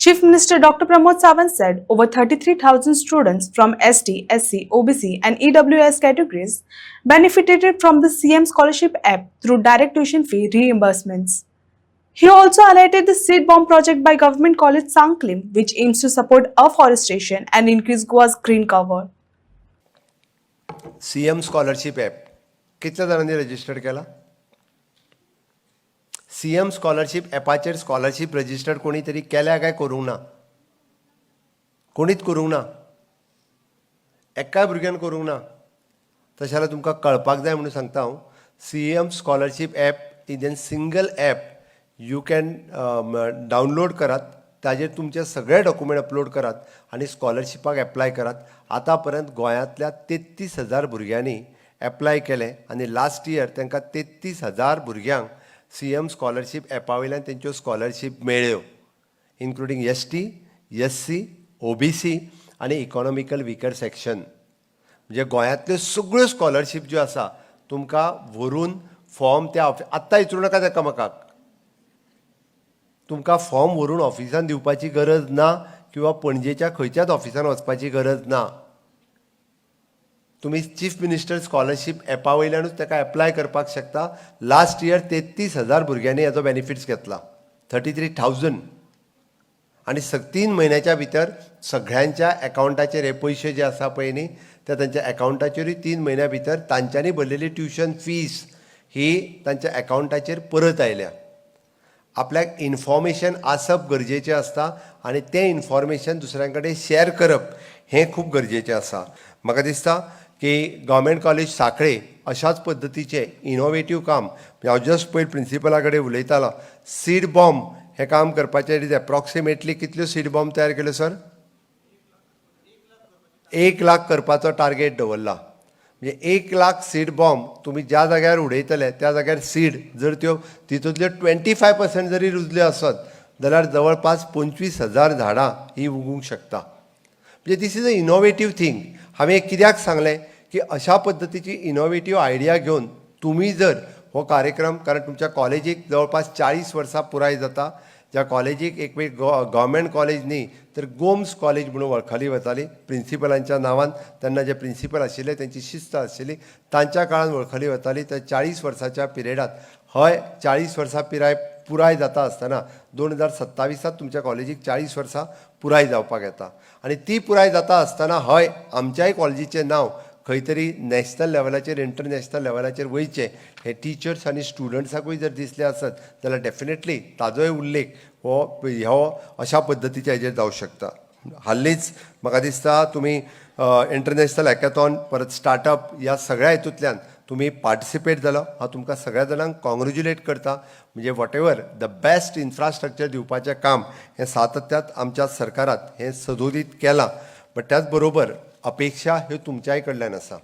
Chief Minister Dr. Pramod Sawant said over 33,000 students from ST, SC, OBC and EWS categories benefited from the CM Scholarship app through direct tuition fee reimbursements. He also highlighted the seed bomb project by Government College Sangklim, which aims to support afforestation and increase Goa's green cover. CM scholarship app कितल्या जाणांनी register केला? CM scholarship ॲपाचेर scholarship register कोणी तरी केल्या काय करूंक ना? कोणीच करूंक ना. एकाय भुरग्यान करूंक ना. तशें जाल्यार तुमकां कळपाक जाय म्हणून सांगता हांव. CM scholarship app is an single app. You can download करात, ताजेर तुमचे सगळे डॉक्युमेंट अपलोड करात आणि स्कॉलरशिपाक एप्लाय करात. आतापर्यंत गोंयांतल्या 33,000 भुरग्यांनी एप्लाय केले आणि लास्ट इयर तांकां 33,000 भुरग्यांक CM स्कॉलरशिप ॲपा वयल्यान तेंच्यो स्कॉलरशिप मेळ्ळ्यो, इन्क्लुडींग ST, SC, OBC आनी इकॉनॉमिकल विकर सेक्शन. म्हणजे गोंयांतल्यो सगळ्यो स्कॉलरशिप ज्यो आसा तुमकां व्हरून फॉर्म त्या आत्तां विचारूं नाका ताका म्हाका. तुमकां फॉर्म व्हरून ऑफिसान दिवपाची गरज ना किंवा पणजेच्या खंयच्याच ऑफिसान वचपाची गरज ना. तुम्ही चीफ मिनिस्टर स्कॉलरशिप ॲपा वयल्यानूच ताका एप्लाय करपाक शकता. लास्ट इयर 33,000 भुरग्यांनी हेजो बेनिफिट्स घेतला. 33,000 आनी 3 म्हयन्याच्या भितर सगळ्यांच्या एकावंटाचेर हे पयशे जे आसा पळय न्ही ते तांच्या एकावंटाचेरूय 3 म्हयन्या भितर तांच्यांनी भरलेली ट्युशन फीस ही तांच्या एकावंटाचेर परत आयल्या. आपल्याक इन्फॉर्मेशन आसप गरजेचें आसता आनी तें इन्फॉर्मेशन दुसऱ्यां कडेन शेअर करप हें खूब गरजेचें आसा. म्हाका दिसता की गव्हर्मेंट कॉलेज सांखळे अशाच पद्दतीचें इनोवेटीव काम, हांव जस्ट पयर प्रिंसिपला कडेन उलयतालो, सीड बॉम्ब हें काम करपाचें इज एप्रॉक्सिमेटली कितल्यो सीड बॉम्ब तयार केल्यो सर? 1 लाख करपाचो टार्गेट दवरला. म्हणजे 1 लाख सीड बॉम्ब तुमी ज्या जाग्यार उडयतले त्या जाग्यार सीड जर त्यो तितूंतल्यो 25% जरी रुजल्यो आसत जाल्यार जवळपास 25,000 झाडां ही उगूंक शकता. म्हणजे this is a innovative thing. हांवें कित्याक सांगलें की अशा पद्दतीची इनोवेटीव आयडिया घेवन तुमी जर हो कार्यक्रम, कारण तुमच्या कॉलेजीक जवळपास 40 वर्सां पुराय जाता, ज्या कॉलेजीक एक वेळ गव्हर्मेंट कॉलेज न्ही तर गोम्स कॉलेज म्हणून वळखली वताली प्रिंसिपलांच्या नांवान. तेन्ना जे प्रिंसिपल आशिल्ले त्यांची शिस्त आशिल्ली, तांच्या काळान वळखली वताली. तर 40 वर्साच्या पिरियडात हय 40 वर्सां पिराय पुराय जाता आसतना 2027 तुमच्या कॉलेजीक 40 वर्सां पुराय जावपाक येता. आनी ती पुराय जाता आसतना हय आमच्याय कॉलेजीचें नांव खंय तरी नॅशनल लेवलाचेर इंटरनॅशनल लेवलाचेर वयचें हे टिचर्स आनी स्टुडंट्साकूय जर दिसलें आसत जाल्यार डेफिनेटली ताजोय उल्लेख हो अशा पद्दतीच्या हेजेर जावं शकता. हाल्लींच म्हाका दिसता तुमी इंटरनॅशनल हॅकॅथॉन परत स्टार्टअप ह्या सगळ्या हेतूंतल्यान तुमी पार्टिसिपेट जालो. हांव तुमकां सगळ्या जाणांक कॉंग्रेच्युलेट करता. म्हणजे what ever the best infrastructure दिवपाचें काम हें सातत्यात आमच्या सरकारात हें सदोदीत केलां. बट त्याच बरोबर अपेक्षा ह्यो तुमच्याय कडल्यान आसा.